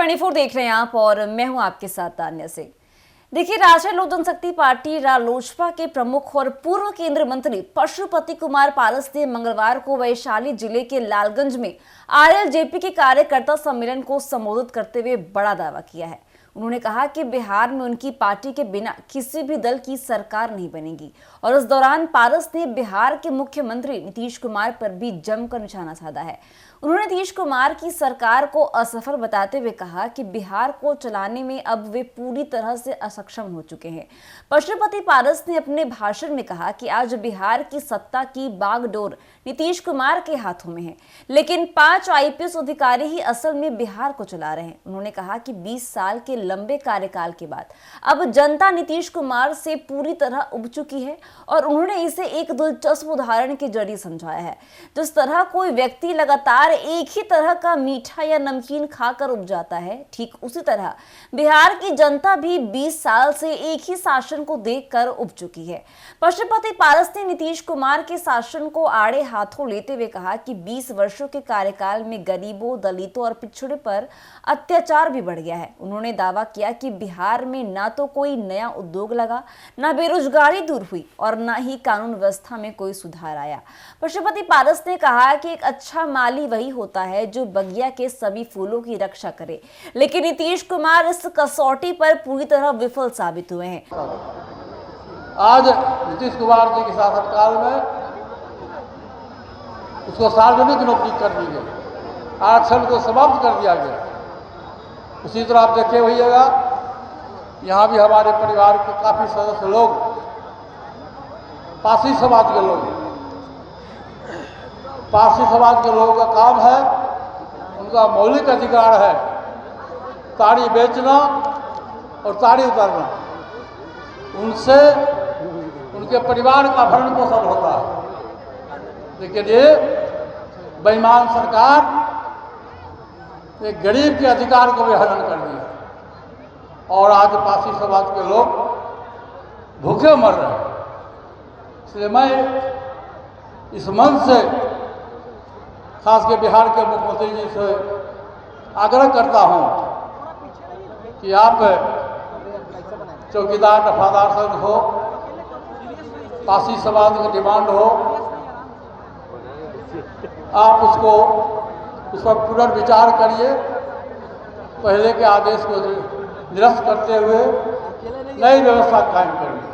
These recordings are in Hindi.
News24 देख रहे हैं आप और मैं हूं आपके साथ तान्या से। देखिए, राष्ट्रीय लोक जनशक्ति पार्टी रालोसपा के प्रमुख और पूर्व केंद्रीय मंत्री पशुपति कुमार पारस ने मंगलवार को वैशाली जिले के लालगंज में आरएलजेपी के कार्यकर्ता सम्मेलन को संबोधित करते हुए बड़ा दावा किया है। उन्होंने कहा कि बिहार में उनकी पार्टी के बिना किसी भी दल की सरकार नहीं बनेगी और इस दौरान पारस ने बिहार के मुख्यमंत्री नीतीश कुमार पर भी जमकर निशाना साधा है। उन्होंने नीतीश कुमार की सरकार को असफल बताते हुए कहा कि बिहार को चलाने में अब वे पूरी तरह से असक्षम हो चुके हैं। पशुपति पारस ने अपने भाषण में कहा कि आज बिहार की सत्ता की बागडोर नीतीश कुमार के हाथों में है, लेकिन 5 आईपीएस अधिकारी ही असल में बिहार को चला रहे हैं। उन्होंने कहा कि 20 साल के लंबे कार्यकाल के बाद अब जनता नीतीश कुमार से पूरी तरह उब चुकी है और उन्होंने इसे एक दिलचस्प उदाहरण के जरिए समझाया है। जिस तरह कोई व्यक्ति लगातार एक ही तरह का मीठा या नमकीन खाकर उब जाता है, ठीक उसी तरह बिहार की जनता भी 20 साल से एक ही शासन को देखकर उब चुकी है। पशुपति पारस ने नीतीश कुमार के शासन को आड़े हाथों लेते हुए कहा कि 20 वर्षों के कार्यकाल में गरीबों, दलितों और पिछड़े पर अत्याचार भी बढ़ गया है। उन्होंने दावा किया कि बिहार में ना तो कोई नया उद्योग लगा, ना बेरोजगारी दूर हुई और ना ही कानून व्यवस्था में कोई सुधार आया। पशुपति पारस ने कहा कि एक अच्छा माली वही होता है जो बगिया के सभी फूलों की रक्षा करे, लेकिन नीतीश कुमार इस कसौटी पर पूरी तरह विफल साबित हुए हैं। आज नीतीश कुमार जी के शासनकाल में उसको सार्वजनिक नौकरी कर दी गई, आरक्षण को समाप्त कर दिया गया। उसी तरह आप देखे होइएगा, यहाँ भी हमारे परिवार के काफ़ी सदस्य लोग पारसी समाज के लोग, पारसी समाज के लोगों का काम है, उनका मौलिक अधिकार है ताड़ी बेचना और ताड़ी उतारना। उनसे उनके परिवार का भरण पोषण होता है, लेकिन ये बेईमान सरकार एक गरीब के अधिकार को भी हनन कर दिया और आज पारसी समाज के लोग भूखे मर रहे हैं। इसलिए मैं इस मंच से खासकर बिहार के मुख्यमंत्री जी से आग्रह करता हूं कि आप चौकीदार दफादार संघ हो, पारसी समाज की डिमांड हो, आप उस पर पुनर्विचार करिए। पहले के आदेश को निरस्त करते हुए नई व्यवस्था कायम करिए।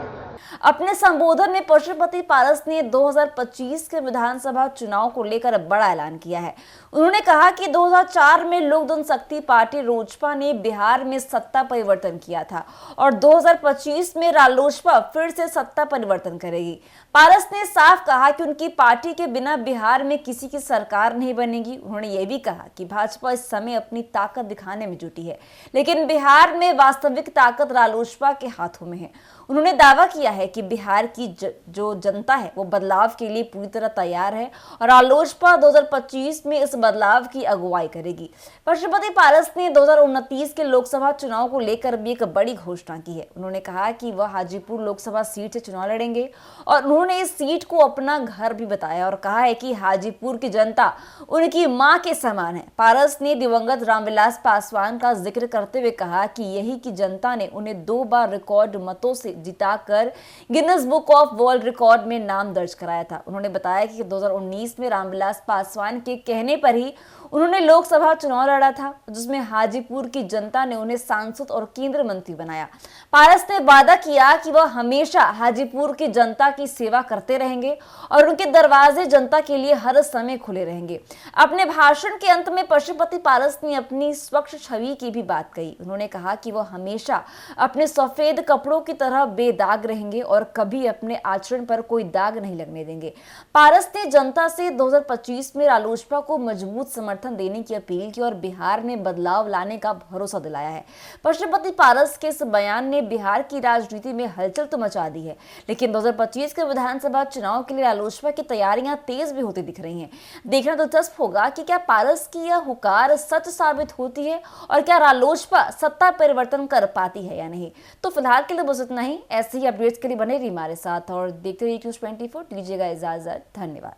अपने संबोधन में पशुपति पारस ने 2025 के विधानसभा चुनाव को लेकर बड़ा ऐलान किया है। उन्होंने कहा कि 2004 में लोक जनशक्ति पार्टी रालोसपा ने बिहार में सत्ता परिवर्तन किया था और 2025 में रालोसपा फिर से सत्ता परिवर्तन करेगी। पारस ने साफ कहा कि उनकी पार्टी के बिना बिहार में किसी की सरकार नहीं बनेगी। उन्होंने यह भी कहा कि भाजपा इस समय अपनी ताकत दिखाने में जुटी है, लेकिन बिहार में वास्तविक ताकत रालोसपा के हाथों में है। उन्होंने दावा किया है कि बिहार की जो जनता है वो बदलाव के लिए पूरी तरह तैयार है और रालोसपा 2025 में इस बदलाव की अगुवाई करेगी। पशुपति पारस ने 2029 के लोकसभा चुनाव को लेकर भी एक बड़ी घोषणा की है। उन्होंने कहा कि वह हाजीपुर लोकसभा सीट से चुनाव लड़ेंगे और उन्होंने इस सीट को अपना घर भी बताया और कहा है कि हाजीपुर की जनता उनकी मां के समान है। पारस ने दिवंगत रामविलास पासवान का जिक्र करते हुए कहा कि यही की जनता ने उन्हें 2 बार रिकॉर्ड मतों से जिताकर Guinness book of world record में नाम दर्ज कराया था। उन्होंने बताया कि 2019 में रामविलास पासवान के कहने पर ही उन्होंने लोकसभा चुनाव लड़ा था, जिसमें हाजीपुर की जनता ने उन्हें सांसद और केंद्रीय मंत्री बनाया। पारस ने वादा किया कि वह हमेशा हाजीपुर की जनता की सेवा करते रहेंगे और उनके दरवाजे जनता के लिए हर समय खुले रहेंगे। अपने भाषण के अंत में पशुपति पारस ने अपनी स्वच्छ छवि की भी बात कही। उन्होंने कहा कि वह हमेशा अपने सफेद कपड़ों की तरह बेदाग रहेंगे और कभी अपने आचरण पर कोई दाग नहीं लगने देंगे। पारस ने जनता से 2025 में रालोसपा को मजबूत समर्थन देने की अपील की और बिहार में बदलाव लाने का भरोसा दिलाया है। पशुपति पारस के इस बयान ने बिहार की राजनीति में हलचल तो मचा दी है, लेकिन 2025 के विधानसभा चुनाव के लिए रालोसपा की तैयारियां तेज भी होती दिख रही हैं। देखना दिलचस्प होगा कि क्या पारस की यह हुकार सच साबित होती है और क्या रालोसपा सत्ता परिवर्तन कर पाती है या नहीं। तो फिलहाल के लिए बस इतना ही। ऐसे ही अपडेट्स के लिए बने रहिए हमारे साथ और देखते रहिए News24। दीजिएगा इजाजत। धन्यवाद।